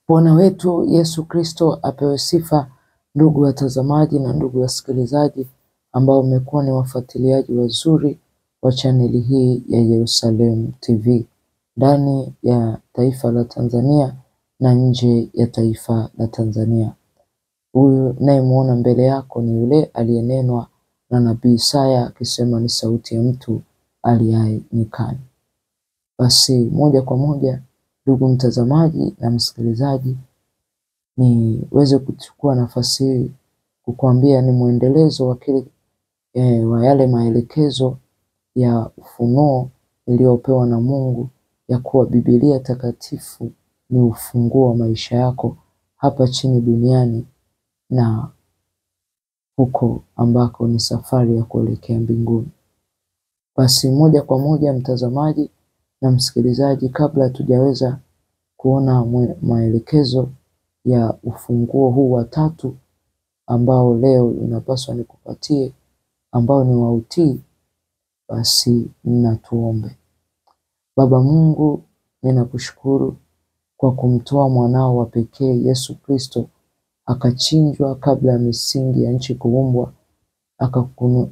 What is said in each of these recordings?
Bwana wetu Yesu Kristo apewe sifa. Ndugu watazamaji na ndugu wasikilizaji ambao mmekuwa ni wafuatiliaji wazuri wa chaneli hii ya Yerusalemu TV ndani ya taifa la Tanzania na nje ya taifa la Tanzania. Huyu nayemuona mbele yako ni yule aliyenenwa na nabii Isaya akisema ni sauti ya mtu aliaye nyikani. Basi moja kwa moja, ndugu mtazamaji na msikilizaji, niweze kuchukua nafasi hii kukuambia ni mwendelezo wa yale maelekezo ya ufunuo niliyopewa na Mungu ya kuwa Biblia takatifu ni ufunguo wa maisha yako hapa chini duniani na huko ambako ni safari ya kuelekea mbinguni. Basi moja kwa moja, mtazamaji na msikilizaji, kabla hatujaweza kuona maelekezo ya ufunguo huu wa tatu ambao leo inapaswa nikupatie, ambao ni wa utii, basi tuombe. Baba Mungu, ninakushukuru kwa kumtoa mwanao wa pekee Yesu Kristo, akachinjwa kabla ya misingi ya nchi kuumbwa,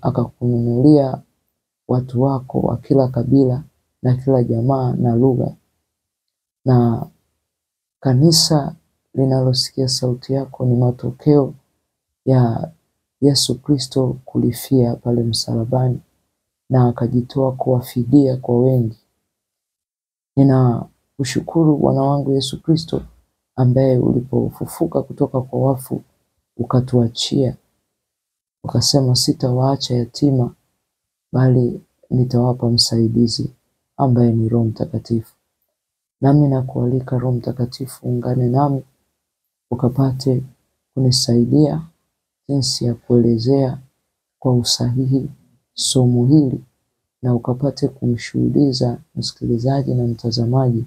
akakununulia watu wako wa kila kabila na kila jamaa na lugha, na kanisa linalosikia sauti yako ni matokeo ya Yesu Kristo kulifia pale msalabani na akajitoa kuwafidia kwa wengi. Ninakushukuru Bwana wangu Yesu Kristo, ambaye ulipofufuka kutoka kwa wafu ukatuachia, ukasema sitawaacha yatima bali nitawapa msaidizi ambaye ni Roho Mtakatifu. Nami nakualika Roho Mtakatifu, ungane nami ukapate kunisaidia jinsi ya kuelezea kwa usahihi somo hili, na ukapate kumshuhudiza msikilizaji na mtazamaji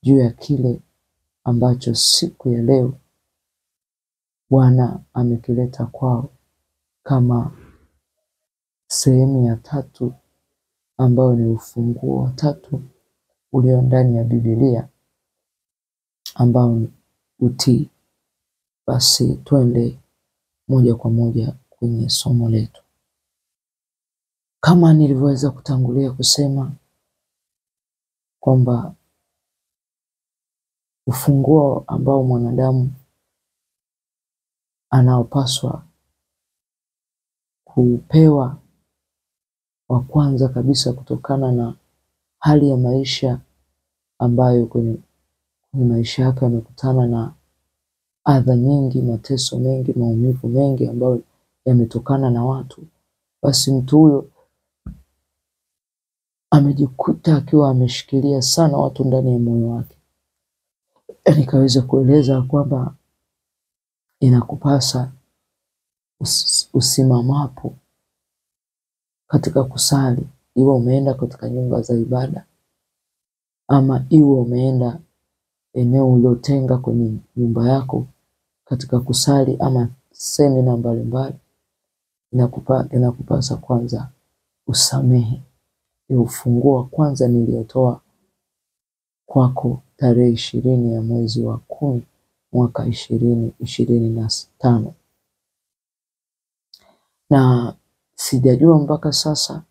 juu ya kile ambacho siku ya leo Bwana amekileta kwao kama sehemu ya tatu ambayo ni ufunguo wa tatu ulio ndani ya Biblia ambao ni utii. Basi twende moja kwa moja kwenye somo letu. Kama nilivyoweza kutangulia kusema kwamba ufunguo ambao mwanadamu anaopaswa kupewa wa kwanza kabisa, kutokana na hali ya maisha ambayo kwenye maisha yake amekutana na adha nyingi, mateso mengi, maumivu mengi ambayo yametokana na watu, basi mtu huyo amejikuta akiwa ameshikilia sana watu ndani ya moyo wake. Nikaweza kueleza kwamba inakupasa usimamapo katika kusali, iwe umeenda katika nyumba za ibada ama iwe umeenda eneo uliotenga kwenye nyumba yako katika kusali ama semina mbalimbali, inakupasa kwanza usamehe. Ni ufunguo wa kwanza niliotoa kwako tarehe 20 ya mwezi wa 10 mwaka 2025. Na sijajua mpaka sasa,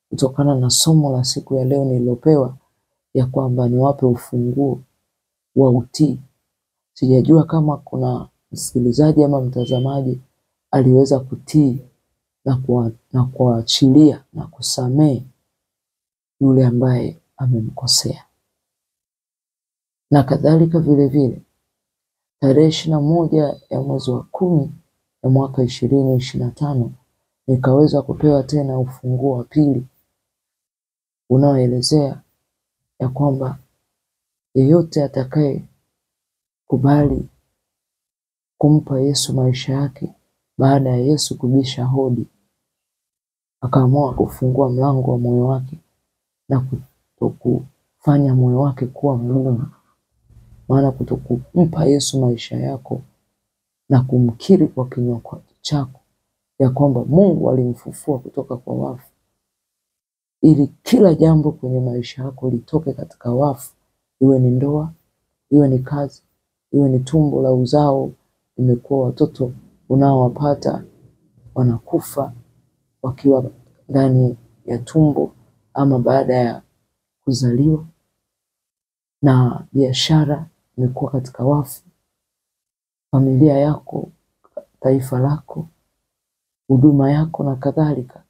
kutokana na somo la siku ya leo nililopewa ya kwamba niwape ufunguo wa utii, sijajua kama kuna msikilizaji ama mtazamaji aliweza kutii na kuachilia na kusamehe yule ambaye amemkosea. Na kadhalika vile vile tarehe 21 ya mwezi wa 10 ya mwaka 2025 nikaweza kupewa tena ufunguo wa pili unaoelezea ya kwamba yeyote atakaye kubali kumpa Yesu maisha yake baada ya Yesu kubisha hodi, akaamua kufungua mlango wa moyo wake na kutokufanya moyo wake kuwa mgumu, maana kutokumpa Yesu maisha yako na kumkiri kwa kinywa chako ya kwamba Mungu alimfufua kutoka kwa wafu, ili kila jambo kwenye maisha yako litoke katika wafu, iwe ni ndoa, iwe ni kazi, iwe ni tumbo la uzao, imekuwa watoto unaowapata wanakufa wakiwa ndani ya tumbo ama baada ya kuzaliwa, na biashara imekuwa katika wafu, familia yako, taifa lako, huduma yako na kadhalika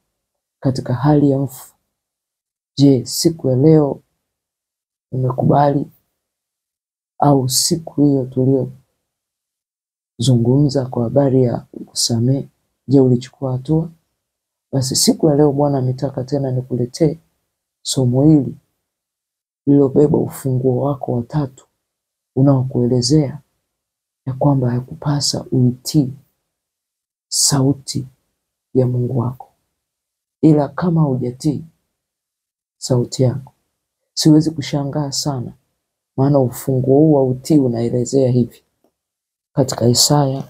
katika hali ya mfu. Je, siku ya leo umekubali? Au siku hiyo tuliyozungumza kwa habari ya kusamehe, je, ulichukua hatua? Basi siku ya leo Bwana ametaka tena nikuletee somo hili lililobeba ufunguo wako wa tatu unaokuelezea ya kwamba yakupasa uitii sauti ya Mungu wako. Ila kama hujatii sauti yako, siwezi kushangaa sana, maana ufunguo huu wa utii unaelezea hivi katika Isaya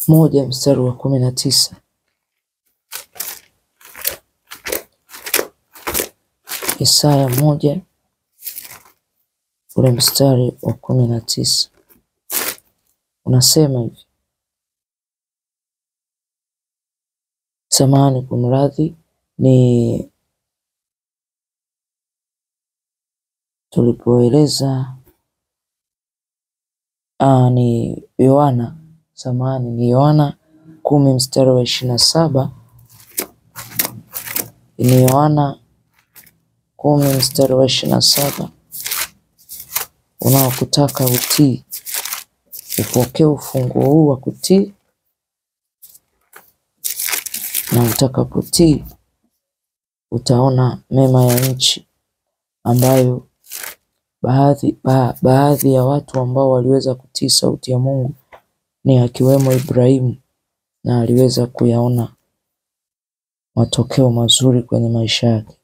1:19. Isaya 1:19 unasema hivi. Samahani, kumradhi, ni tulipoeleza ni Yohana 10:27. Ni Yohana 10:27 unaokutaka utii, upokee ufunguo huu wa kutii, na utakapotii utaona mema ya nchi ambayo baadhi ya watu ambao waliweza kutii sauti ya Mungu ni akiwemo Ibrahimu, na aliweza kuyaona matokeo mazuri kwenye maisha yake.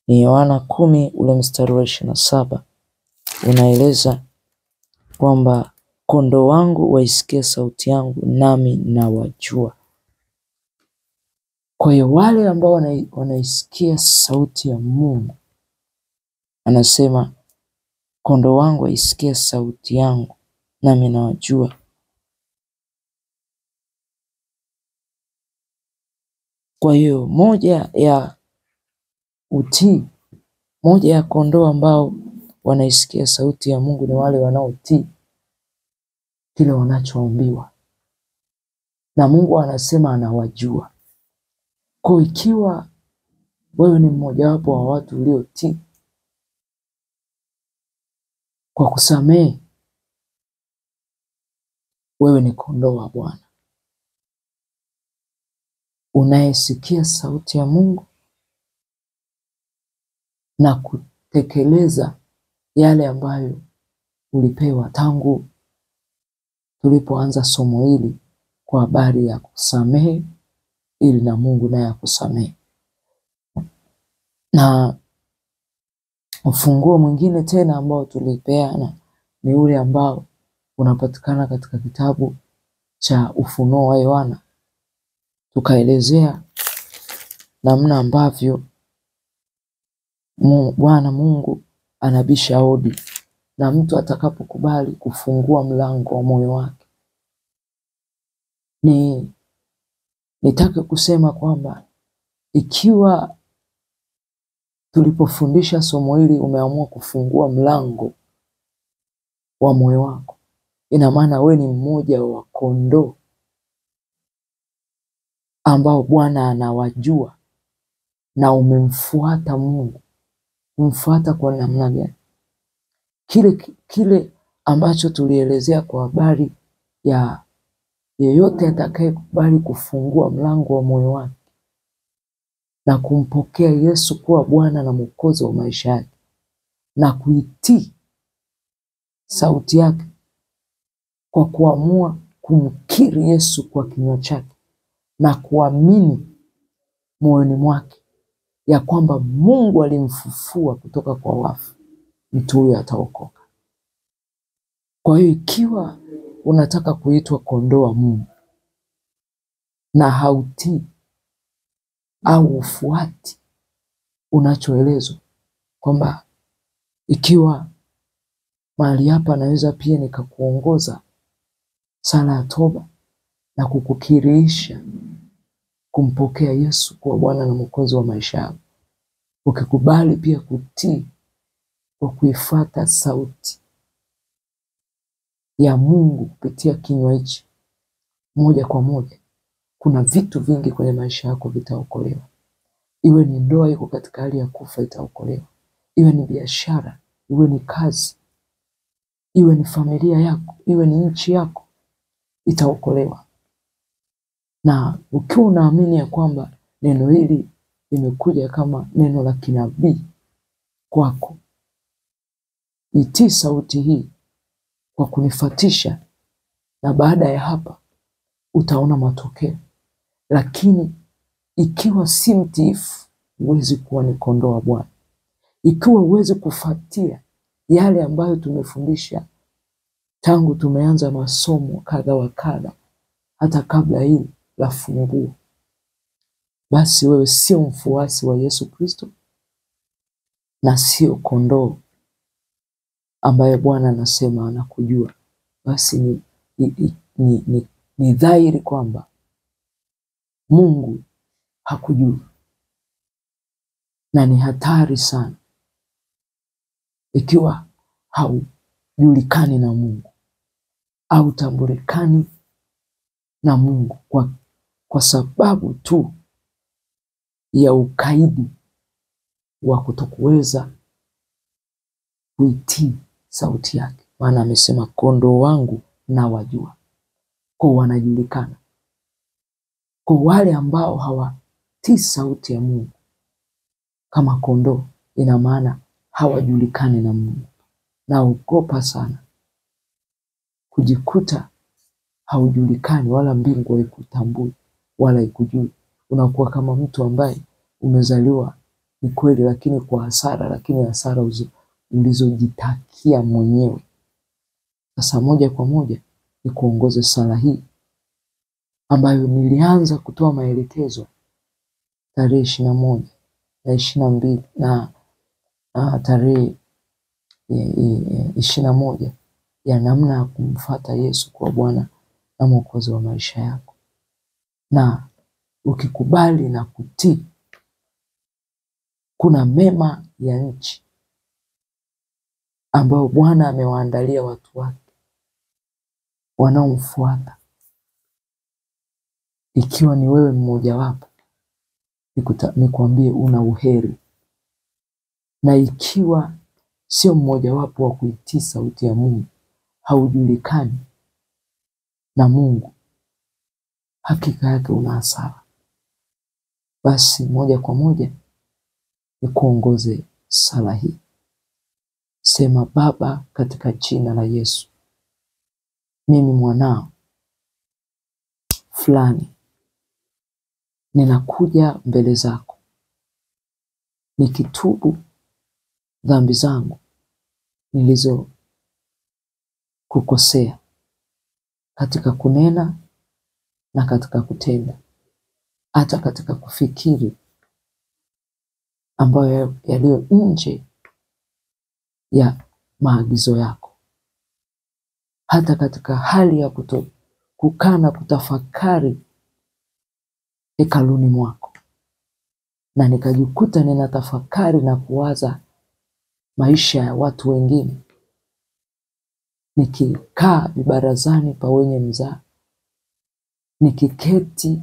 Ni Yohana 10:27 unaeleza kwamba kondoo wangu waisikia sauti yangu, nami nawajua. Kwa hiyo wale ambao wanaisikia sauti ya Mungu, anasema kondoo wangu waisikia sauti yangu, nami nawajua. Kwa hiyo moja ya utii, moja ya kondoo ambao wanaisikia sauti ya Mungu ni wale wanaotii kile wanachoambiwa, na Mungu anasema anawajua. Kwa ikiwa wewe ni mmojawapo wa watu uliotii kwa kusamehe, wewe ni kondoo wa Bwana unayesikia sauti ya Mungu na kutekeleza yale ambayo ulipewa tangu tulipoanza somo hili kwa habari ya kusamehe, ili na Mungu naye akusamehe. Na ufunguo mwingine tena ambao tulipeana ni ule ambao unapatikana katika kitabu cha Ufunuo wa Yohana. Tukaelezea namna ambavyo Bwana Mungu anabisha hodi, na mtu atakapokubali kufungua mlango wa moyo wake. Nitaka kusema kwamba ikiwa tulipofundisha somo hili umeamua kufungua mlango wa moyo wako, ina maana wewe ni mmoja wa kondoo ambao Bwana anawajua, na umemfuata Mungu. Umfuata kwa namna gani? Kile ambacho tulielezea kwa habari ya yeyote atakayekubali kufungua mlango wa moyo wake na kumpokea Yesu kuwa Bwana na Mwokozi wa maisha yake, na kuitii sauti yake kwa kuamua kumkiri Yesu kwa kinywa chake na kuamini moyoni mwake ya kwamba Mungu alimfufua kutoka kwa wafu, mtu huyo ataokoka. Kwa hiyo ikiwa unataka kuitwa kondoo wa Mungu na hautii au ufuati unachoelezwa, kwamba ikiwa mahali hapa naweza pia nikakuongoza sala ya toba na kukukirisha kumpokea Yesu kuwa Bwana na Mwokozi wa maisha yako. Ukikubali pia kutii kwa kuifuata sauti ya Mungu kupitia kinywa hichi moja kwa moja, kuna vitu vingi kwenye maisha yako vitaokolewa. Iwe ni ndoa iko katika hali ya kufa, itaokolewa. Iwe ni biashara, iwe ni kazi, iwe ni familia yako, iwe ni nchi yako, itaokolewa. Na ukiwa unaamini ya kwamba neno hili limekuja kama neno la kinabii kwako, itii sauti hii kwa kunifuatisha, na baada ya hapa utaona matokeo. Lakini ikiwa si mtiifu, huwezi kuwa ni kondoo wa Bwana. Ikiwa huwezi kufuatia yale ambayo tumefundisha tangu tumeanza masomo kadha wa kadha, hata kabla hili la funguo, basi wewe sio mfuasi wa Yesu Kristo na sio kondoo ambaye Bwana anasema anakujua. Basi ni dhahiri kwamba Mungu hakujui, na ni hatari sana ikiwa haujulikani na Mungu au tambulikani na Mungu kwa sababu tu ya ukaidi wa kutokuweza kuitii sauti yake. Maana amesema kondoo wangu na wajua, kwa wanajulikana. Kwa wale ambao hawatii sauti ya Mungu kama kondoo, ina maana hawajulikani na Mungu. Naogopa sana kujikuta haujulikani, wala mbingu haikutambui wala haikujui. Unakuwa kama mtu ambaye umezaliwa ni kweli, lakini kwa hasara, lakini hasara ulizojitakia mwenyewe. Sasa moja kwa moja ni kuongoze sala hii ambayo nilianza kutoa maelekezo tarehe 21 na 22 na tarehe 21 ya namna ya kumfuata Yesu kwa Bwana na Mwokozi wa maisha yako. Na ukikubali na kutii, kuna mema ya nchi ambayo Bwana amewaandalia watu wake wanaomfuata. Ikiwa ni wewe mmoja wapo, nikwambie una uheri. Na ikiwa sio mmoja wapo wa kuitii sauti ya Mungu, haujulikani na Mungu, hakika yake una hasara. Basi moja kwa moja ni kuongoze sala hii. Sema: Baba, katika jina la Yesu, mimi mwanao fulani ninakuja mbele zako nikitubu dhambi zangu nilizokukosea katika kunena na katika kutenda, hata katika kufikiri ambayo yaliyo nje ya maagizo yako, hata katika hali ya kukaa na kutafakari hekaluni mwako, na nikajikuta ninatafakari na kuwaza maisha ya watu wengine, nikikaa vibarazani pa wenye mzaha, nikiketi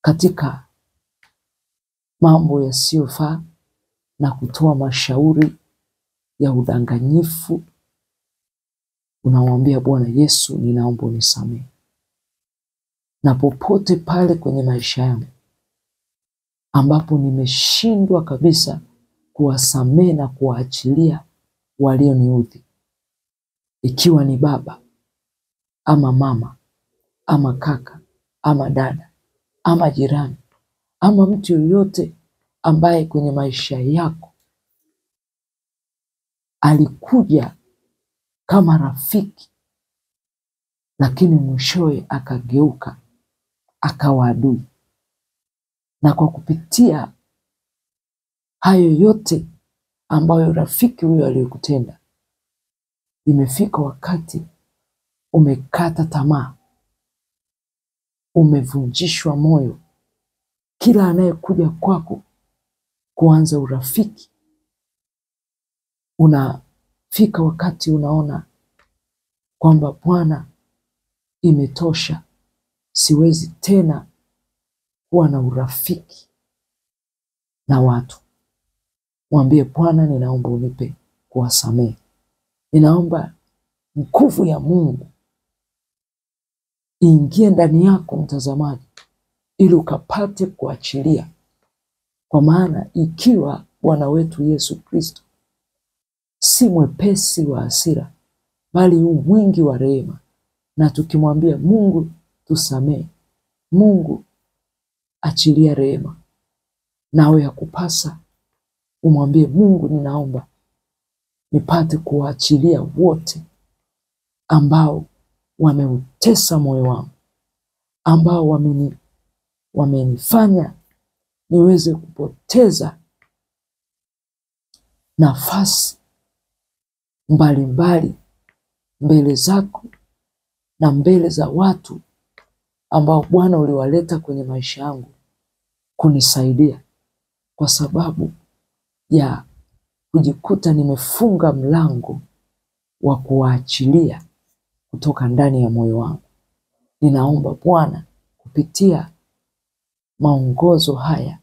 katika mambo yasiyofaa na kutoa mashauri ya udanganyifu. Unamwambia Bwana Yesu, ninaomba unisamehe. Na popote pale kwenye maisha yangu ambapo nimeshindwa kabisa kuwasamehe na kuwaachilia walioniudhi, ikiwa ni baba ama mama ama kaka ama dada ama jirani ama mtu yoyote ambaye kwenye maisha yako alikuja kama rafiki, lakini mwishowe akageuka akawa adui. Na kwa kupitia hayo yote ambayo rafiki huyo aliyokutenda, imefika wakati umekata tamaa, umevunjishwa moyo, kila anayekuja kwako kuanza urafiki, unafika wakati unaona kwamba Bwana, imetosha, siwezi tena kuwa na urafiki na watu. Mwambie Bwana, ninaomba unipe kuwasamehe. Ninaomba nguvu ya Mungu iingie ndani yako mtazamaji, ili ukapate kuachilia. Kwa maana ikiwa Bwana wetu Yesu Kristo si mwepesi wa hasira, bali mwingi wa rehema, na tukimwambia Mungu tusamehe, Mungu achilia rehema, nawe yakupasa umwambie Mungu, ninaomba nipate kuachilia wote ambao wameutesa moyo wangu, ambao wamenifanya niweze kupoteza nafasi mbalimbali mbele zako na mbele za watu ambao Bwana uliwaleta kwenye maisha yangu kunisaidia, kwa sababu ya kujikuta nimefunga mlango wa kuwaachilia kutoka ndani ya moyo wangu. Ninaomba Bwana, kupitia maongozo haya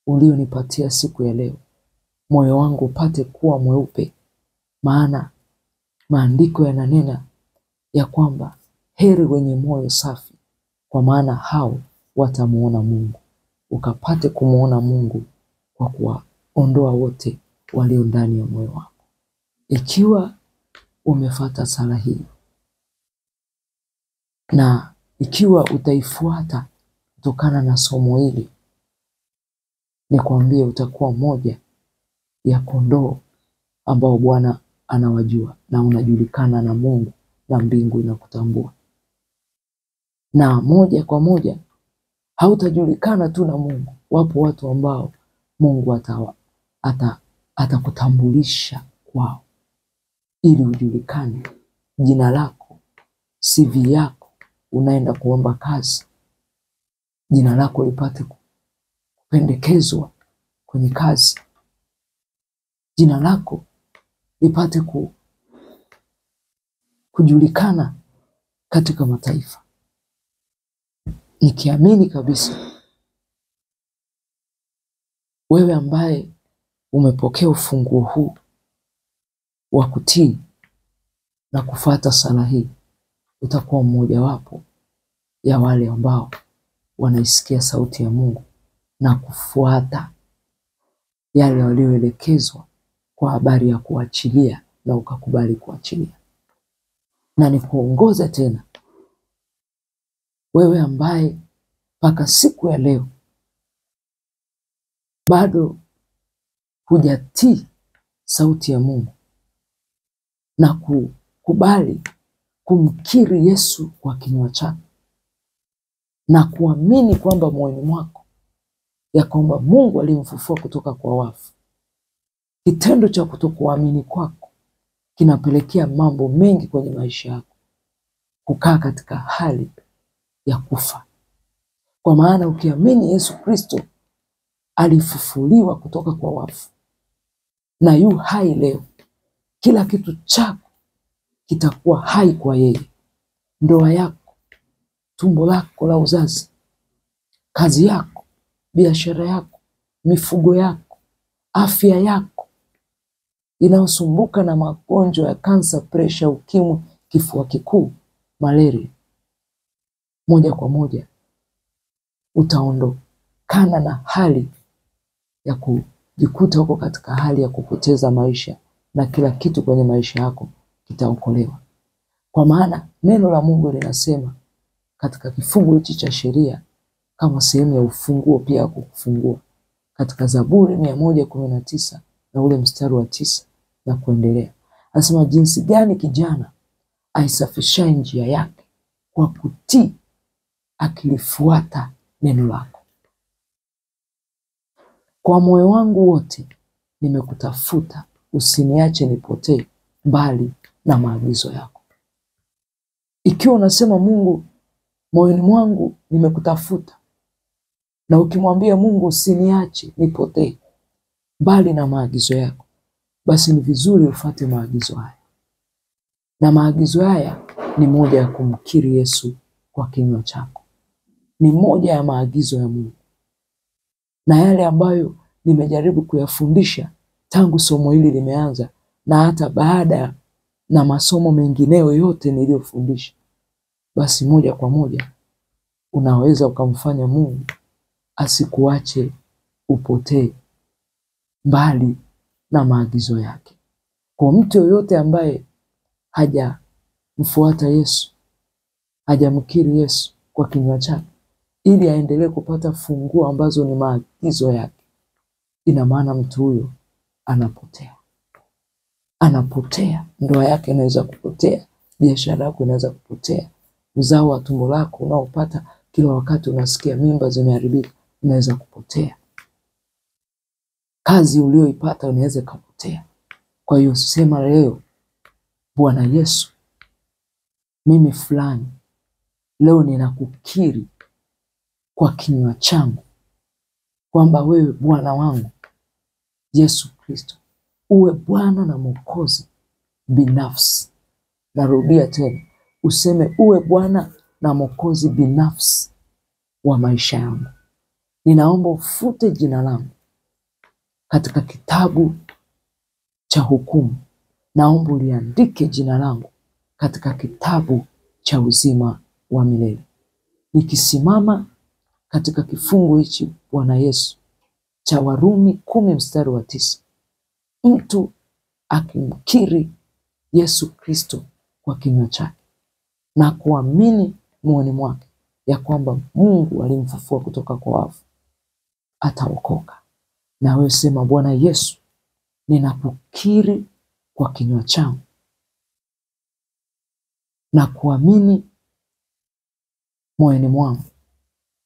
ulionipatia siku ya leo, moyo wangu upate kuwa mweupe, maana maandiko yananena ya kwamba heri wenye moyo safi, kwa maana hao watamuona Mungu. Ukapate kumuona Mungu kwa kuwaondoa wote walio ndani ya moyo wako. Ikiwa umefuata sala hii, na ikiwa utaifuata kutokana na somo hili, nikwambie utakuwa moja ya kondoo ambao Bwana anawajua, na unajulikana na Mungu na mbingu inakutambua. Na moja kwa moja hautajulikana tu na Mungu, wapo watu ambao Mungu atakutambulisha kwao, ili ujulikane. Jina lako, CV yako, unaenda kuomba kazi, jina lako lipate kupendekezwa kwenye kazi, jina lako lipate kujulikana katika mataifa. Nikiamini kabisa wewe ambaye umepokea ufunguo huu wa kutii na kufuata sala hii, utakuwa mmoja wapo ya wale ambao wanaisikia sauti ya Mungu na kufuata yale walioelekezwa kwa habari ya kuachilia, na ukakubali kuachilia. Na nikuongoze tena wewe ambaye mpaka siku ya leo bado hujatii sauti ya Mungu na kukubali kumkiri Yesu kwa kinywa chako na kuamini kwamba moyoni mwako ya kwamba Mungu alimfufua kutoka kwa wafu. Kitendo cha kutokuamini kwako kinapelekea mambo mengi kwenye maisha yako kukaa katika hali ya kufa. Kwa maana ukiamini Yesu Kristo alifufuliwa kutoka kwa wafu na yu hai leo, kila kitu chako kitakuwa hai kwa yeye. Ndoa yako, tumbo lako la uzazi, kazi yako, biashara yako, mifugo yako, afya yako inayosumbuka na magonjwa ya kansa, presha, ukimwi, kifua kikuu, malaria, moja kwa moja utaondokana na hali ya kujikuta huko katika hali ya kupoteza maisha, na kila kitu kwenye maisha yako kitaokolewa. Kwa maana neno la Mungu linasema katika kifungu hichi cha sheria, kama sehemu ya ufunguo pia kukufungua, katika Zaburi 119 na ule mstari wa 9 na kuendelea, anasema jinsi gani kijana aisafisha njia yake kwa kutii, akilifuata neno lako. Kwa moyo wangu wote nimekutafuta, usiniache nipotee mbali na maagizo yako. Ikiwa unasema Mungu, moyoni mwangu nimekutafuta, na ukimwambia Mungu usiniache nipotee mbali na maagizo yako, basi ni vizuri ufuate maagizo haya. Na maagizo haya ni moja ya kumkiri Yesu kwa kinywa chako. Ni moja ya maagizo ya Mungu. Na yale ambayo nimejaribu kuyafundisha tangu somo hili limeanza, na hata baada na masomo mengineyo yote niliyofundisha, basi moja kwa moja unaweza ukamfanya Mungu asikuache upotee mbali na maagizo yake. Kwa mtu yoyote ambaye hajamfuata Yesu, hajamkiri Yesu kwa kinywa chake ili aendelee kupata funguo ambazo ni maagizo yake, ina maana mtu huyo anapotea. Anapotea. Ndoa yake inaweza kupotea, biashara yako inaweza kupotea, uzao wa tumbo lako unaopata kila wakati unasikia mimba zimeharibika inaweza kupotea, kazi ulioipata inaweza kupotea. Kwa hiyo sema leo, Bwana Yesu, mimi fulani leo ninakukiri kwa kinywa changu kwamba wewe Bwana wangu Yesu Kristo uwe Bwana na Mwokozi binafsi. Narudia tena, useme uwe Bwana na Mwokozi binafsi wa maisha yangu. Ninaomba ufute jina langu katika kitabu cha hukumu. Naomba uliandike jina langu katika kitabu cha uzima wa milele. Nikisimama katika kifungu hichi Bwana Yesu cha Warumi 10:9, mtu akimkiri Yesu Kristo kwa kinywa chake na kuamini moyoni mwake ya kwamba Mungu alimfufua kutoka kwa wafu, ataokoka. Na wewe sema, Bwana Yesu, ninakukiri kwa kinywa changu na kuamini moyoni mwangu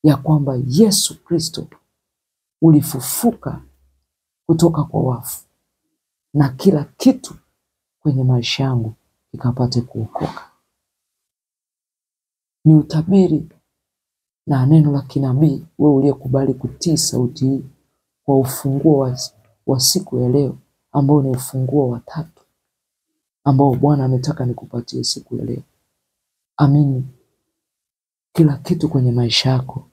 ya kwamba Yesu Kristo ulifufuka kutoka kwa wafu, na kila kitu kwenye maisha yangu ikapate kuokoka. Ni utabiri na neno la kinabii, wewe uliyekubali kutii sauti hii kwa ufunguo wa siku ya leo, ambao ni ufunguo wa 3 ambao Bwana ametaka nikupatie siku ya leo. Amini, kila kitu kwenye maisha yako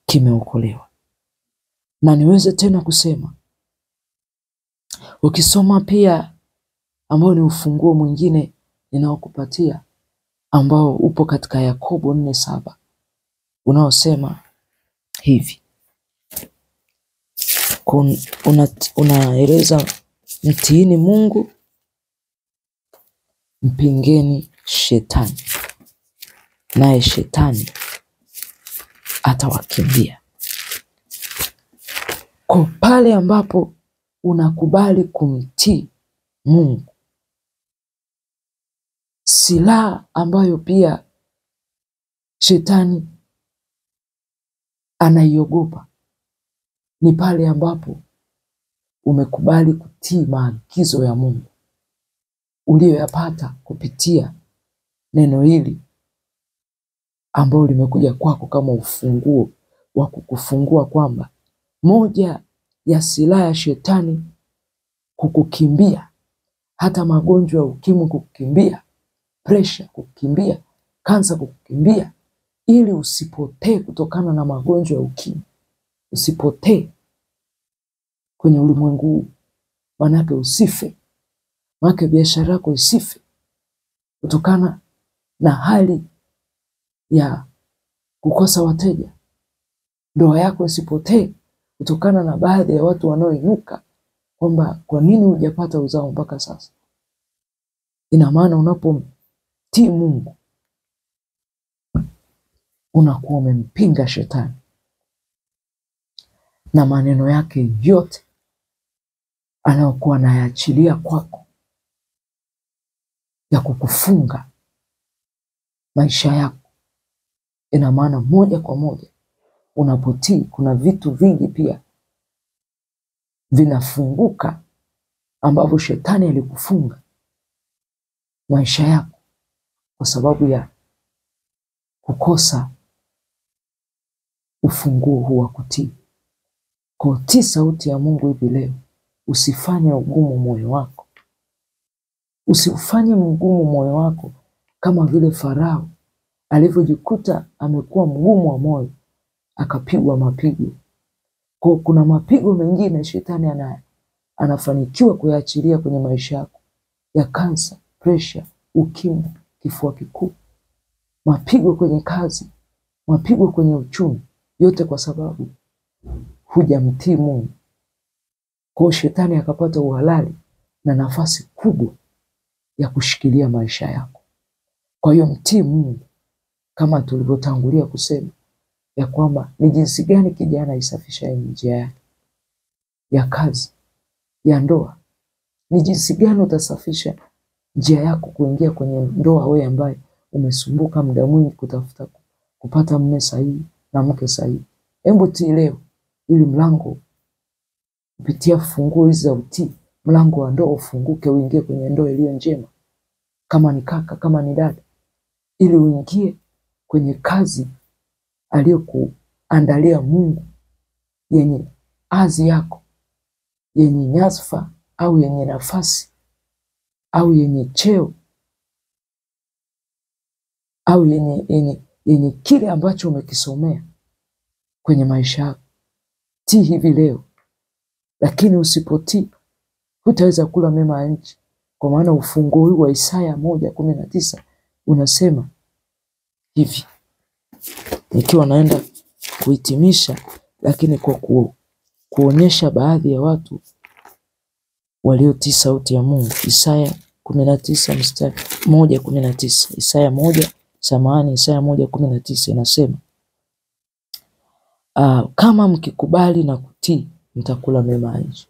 kimeokolewa. Na niweze tena kusema, ukisoma pia ambao ni ufunguo mwingine ninaokupatia ambao upo katika Yakobo 4:7 unaosema hivi. Unaeleza, mtiini Mungu, mpingeni shetani, naye shetani atawakimbia. Kwa pale ambapo unakubali kumtii Mungu, silaha ambayo pia shetani anaiogopa ni pale ambapo umekubali kutii maagizo ya Mungu uliyoyapata kupitia neno hili ambao limekuja kwako kama ufunguo wa kukufungua kwamba moja ya silaha ya shetani kukukimbia, hata magonjwa ya ukimwi kukukimbia, pressure kukukimbia, kansa kukukimbia, ili usipotee kutokana na magonjwa ya ukimwi, usipotee kwenye ulimwengu huu, manake usife, manake biashara yako isife kutokana na hali ya kukosa wateja, ndoa yako isipotee kutokana na baadhi ya watu wanaoinuka kwamba kwa nini hujapata uzao mpaka sasa. Ina maana unapomtii Mungu unakuwa umempinga shetani na maneno yake yote anayokuwa anayaachilia kwako ya kukufunga maisha yako. Ina maana moja kwa moja unapotii, kuna vitu vingi pia vinafunguka ambavyo shetani alikufunga maisha yako kwa sababu ya kukosa ufunguo huu wa kutii. Kwa tii sauti ya Mungu hivi leo. Usifanye ugumu moyo wako. Usifanye mgumu moyo wako kama vile Farao alivyojikuta amekuwa mgumu wa moyo, akapigwa mapigo. Kwa kuna mapigo mengine shetani anafanikiwa kuyaachilia kwenye maisha yako, ya kansa, pressure, ukimwi, kifua kikuu, mapigo kwenye kazi, mapigo kwenye uchumi, yote kwa sababu hujamtii Mungu. Kwa shetani akapata uhalali na nafasi kubwa ya kushikilia maisha yako. Kwa hiyo mtii Mungu, kama tulivyotangulia kusema ya kwamba ni jinsi gani kijana isafisha njia yake ya kazi, ya ndoa. Ni jinsi gani utasafisha njia yako kuingia kwenye ndoa, wewe ambaye umesumbuka muda mwingi kutafuta kupata mume sahihi na mke sahihi. Hebu tii leo, ili mlango kupitia funguo hizi za utii, mlango wa ndoa ufunguke, uingie kwenye ndoa iliyo njema. Kama ni kaka, kama ni dada, ili uingie kwenye kazi aliyokuandalia Mungu, yenye azi yako, yenye nyadhifa au yenye nafasi au yenye cheo au yenye kile ambacho umekisomea kwenye maisha yako. Tii hivi leo. Lakini usipotii, hutaweza kula mema ya nchi. Kwa maana ufunguo huu wa Isaya 1:19 unasema hivi, nikiwa naenda kuhitimisha, lakini kwa kuonyesha baadhi ya watu waliotii sauti ya Mungu. Isaya 1:19. Isaya 1:19 inasema, kama mkikubali na kutii, mtakula mema ya nchi.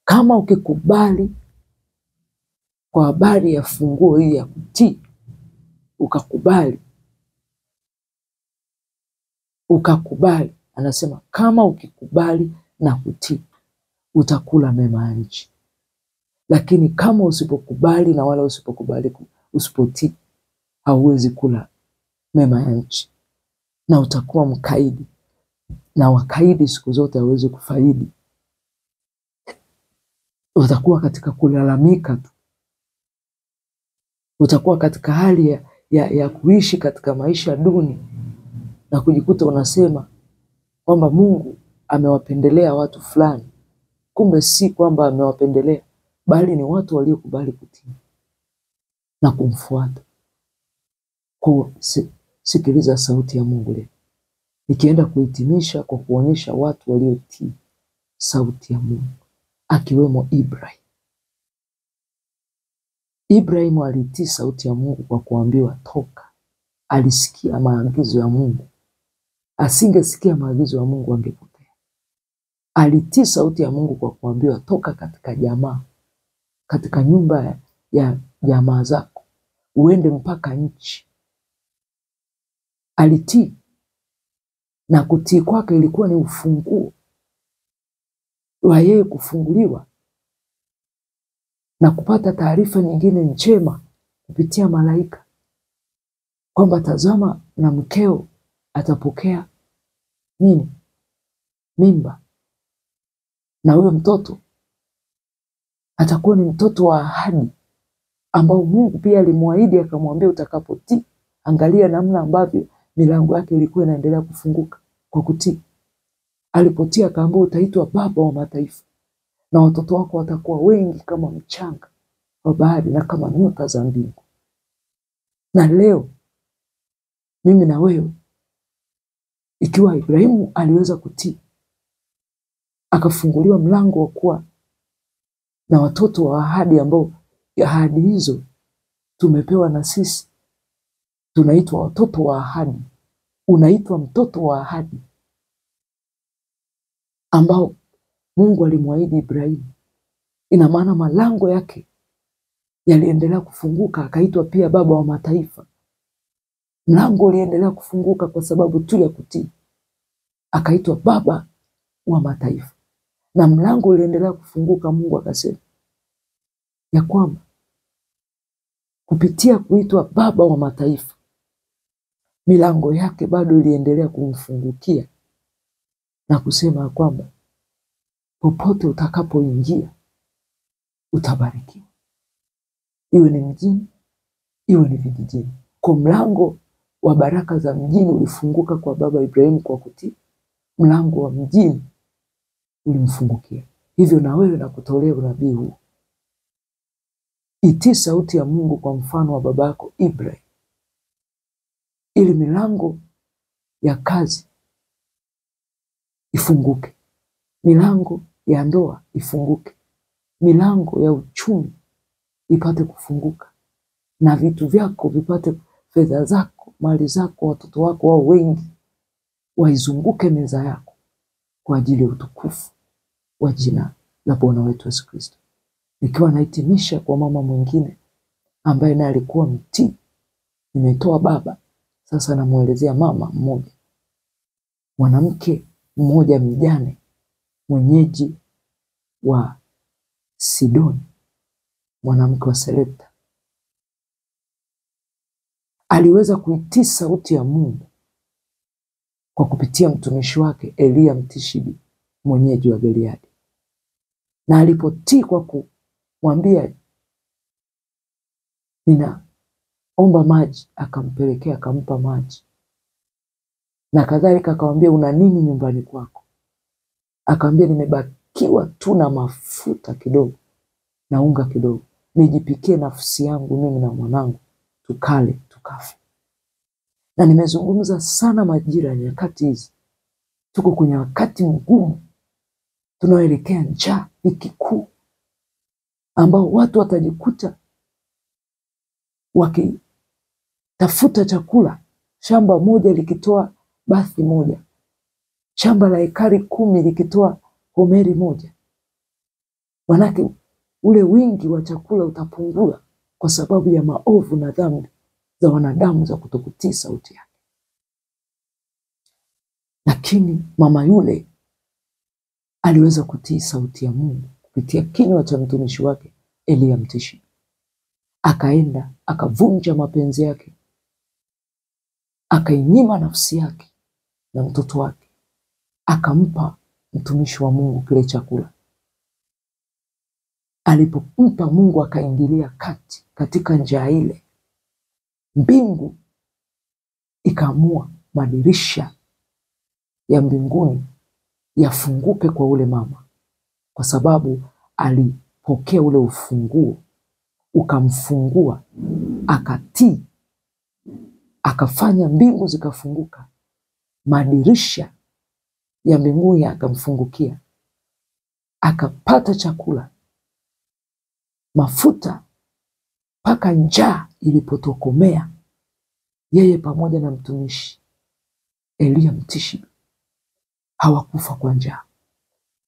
Kama ukikubali kwa habari ya funguo hii ya kutii, ukakubali, anasema kama ukikubali na kutii, utakula mema ya nchi. Lakini kama usipokubali na wala usipotii, hauwezi kula mema ya nchi, na utakuwa mkaidi, na wakaidi siku zote hawezi kufaidi. Utakuwa katika kulalamika tu. Utakuwa katika hali ya kuishi katika maisha duni, na kujikuta unasema kwamba Mungu amewapendelea watu fulani. Kumbe si kwamba amewapendelea, bali ni watu waliokubali kutii na kumfuata. Kwa sikiliza sauti ya Mungu leo. Nikienda kuhitimisha kwa kuonyesha watu waliotii sauti ya Mungu, akiwemo Ibrahim. Ibrahim alitii sauti ya Mungu kwa kuambiwa toka. Alisikia maagizo ya Mungu. Asingesikia maagizo ya Mungu angepotea. Alitii sauti ya Mungu kwa kuambiwa toka katika jamaa, katika nyumba ya jamaa zako, uende mpaka nchi. Alitii, na kutii kwake ilikuwa ni ufunguo wa yeye kufunguliwa na kupata taarifa nyingine njema kupitia malaika, kwamba tazama, na mkeo atapokea nini? Mimba. Na huyo mtoto atakuwa ni mtoto wa ahadi, ambao Mungu pia alimwahidi akamwambia utakapotii. Angalia namna ambavyo milango yake ilikuwa inaendelea kufunguka kwa kutii. Alipotii akaambiwa utaitwa baba wa mataifa, na watoto wako watakuwa wengi kama mchanga wa bahari na kama nyota za mbingu. Na leo mimi na wewe, ikiwa Ibrahimu aliweza kutii, akafunguliwa mlango wa kuwa na watoto wa ahadi, ambao ahadi hizo tumepewa na sisi. Tunaitwa watoto wa ahadi. Unaitwa mtoto wa ahadi ambao Mungu alimwahidi Ibrahimu. Ina maana malango yake yaliendelea kufunguka, akaitwa pia baba wa mataifa. Mlango uliendelea kufunguka kwa sababu tu ya kutii, akaitwa baba wa mataifa. Na mlango uliendelea kufunguka, Mungu akasema ya kwamba kupitia kuitwa baba wa mataifa, milango yake bado iliendelea kumfungukia na kusema kwamba popote utakapoingia utabarikiwa, iwe ni mjini, iwe ni vijijini. Kwa mlango wa baraka za mjini ulifunguka kwa baba Ibrahimu kwa kutii, mlango wa mjini ulimfungukia. Hivyo na wewe nakutolea unabii huu. Itii sauti ya Mungu kwa mfano wa babako Ibrahim, ili milango ya kazi ifunguke, milango ya ndoa ifunguke, milango ya uchumi ipate kufunguka, na vitu vyako vipate, fedha zako, mali zako, watoto wako wao wengi waizunguke meza yako kwa ajili ya utukufu wa jina la Bwana wetu Yesu Kristo. Nikiwa nahitimisha kwa mama mwingine ambaye naye alikuwa mtii. Nimetoa baba, sasa namuelezea mama mmoja, mwanamke mmoja mjane, mwenyeji wa Sidoni, mwanamke wa Sarepta. Aliweza kuitii sauti ya Mungu kwa kupitia mtumishi wake Elia Mtishibi, mwenyeji wa Gileadi. Na alipotii kwa kumwambia ninaomba maji, akampelekea, akampa maji. Na kadhalika akamwambia una nini nyumbani kwako? Akamwambia nimebakiwa tu na mafuta kidogo na unga kidogo, nijipikie nafsi yangu mimi na mwanangu, tukale tukafe. Na nimezungumza sana majira ya nyakati hizi. Tuko kwenye wakati mgumu, tunaoelekea njaa, dhiki kuu, ambao watu watajikuta wakitafuta chakula, shamba moja likitoa bathi moja, shamba la ekari 10 likitoa homeri moja. Manake ule wingi wa chakula utapungua kwa sababu ya maovu na dhambi za wanadamu za kutokutii sauti yake. Lakini mama yule aliweza kutii sauti ya Mungu kupitia kinywa cha mtumishi wake Elia Mtishibi. Akaenda akavunja mapenzi yake, akainyima nafsi yake na mtoto wake, akampa mtumishi wa Mungu kile chakula. Alipompa, Mungu akaingilia kati katika njaa ile. Mbingu ikaamua madirisha ya mbinguni yafunguke kwa ule mama, kwa sababu alipokea ule ufunguo, ukamfungua, akatii, akafanya mbingu zikafunguka, madirisha ya mbinguni akamfungukia, akapata chakula, mafuta, mpaka njaa ilipotokomea, yeye pamoja na mtumishi Elia Mtishibi hawakufa kwa njaa,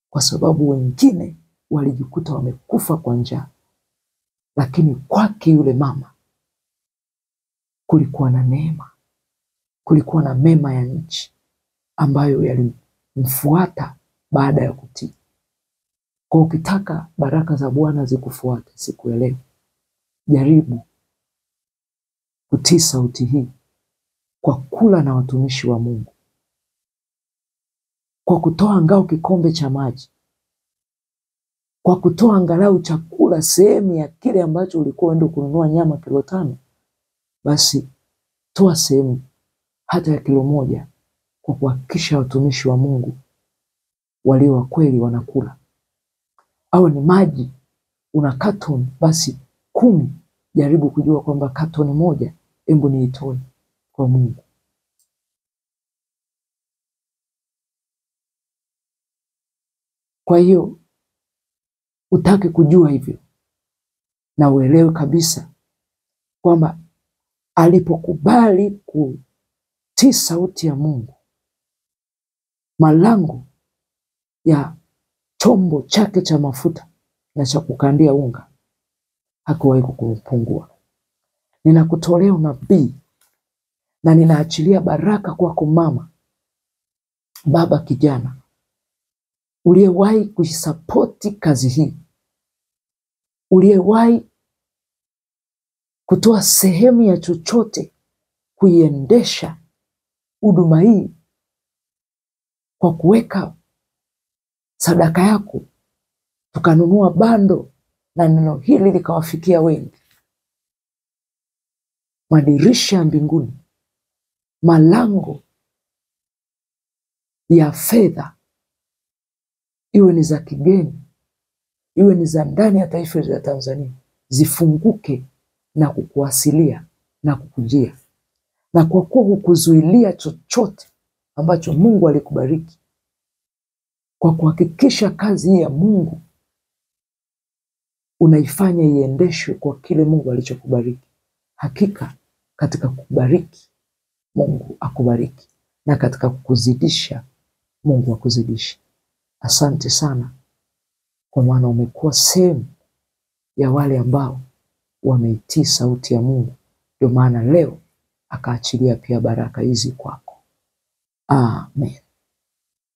kwa sababu wengine walijikuta wamekufa kwa njaa. Lakini kwake yule mama kulikuwa na neema, kulikuwa na mema ya nchi ambayo yalimfuata baada ya kutii. Kwa ukitaka baraka za Bwana zikufuate siku ya leo, jaribu kutii sauti hii kwa kula na watumishi wa Mungu, kwa kutoa angalau kikombe cha maji, kwa kutoa angalau chakula, sehemu ya kile ambacho ulikuwa uende kununua nyama kilo 5, basi toa sehemu hata ya kilo 1, kwa kuhakikisha watumishi wa Mungu walio wa kweli wanakula. Au ni maji una carton, basi 10, jaribu kujua kwamba carton 1 hebu niitoe kwa Mungu. Kwa hiyo utake kujua hivyo, na uelewe kabisa kwamba alipokubali kutii sauti ya Mungu, malango ya chombo chake cha mafuta na cha kukandia unga hakuwahi kupungua. Ninakutolea unabii na ninaachilia baraka kwako mama, baba, kijana uliyewahi kuisapoti kazi hii, uliyewahi kutoa sehemu ya chochote kuiendesha huduma hii kwa kuweka sadaka yako, tukanunua bando na neno hili likawafikia wengi. Madirisha ya mbinguni, malango ya fedha, iwe ni za kigeni, iwe ni za ndani ya taifa la Tanzania, zifunguke na kukuwasilia na kukujia. Na kwa kuwa hukuzuilia chochote ambacho Mungu alikubariki, kwa kuhakikisha kazi hii ya Mungu unaifanya iendeshwe kwa kile Mungu alichokubariki, hakika katika kubariki Mungu akubariki, na katika kukuzidisha Mungu akuzidishe. Asante sana, kwa maana umekuwa sehemu ya wale ambao wameitii sauti ya Mungu. Ndio maana leo akaachilia pia baraka hizi kwako. Amen.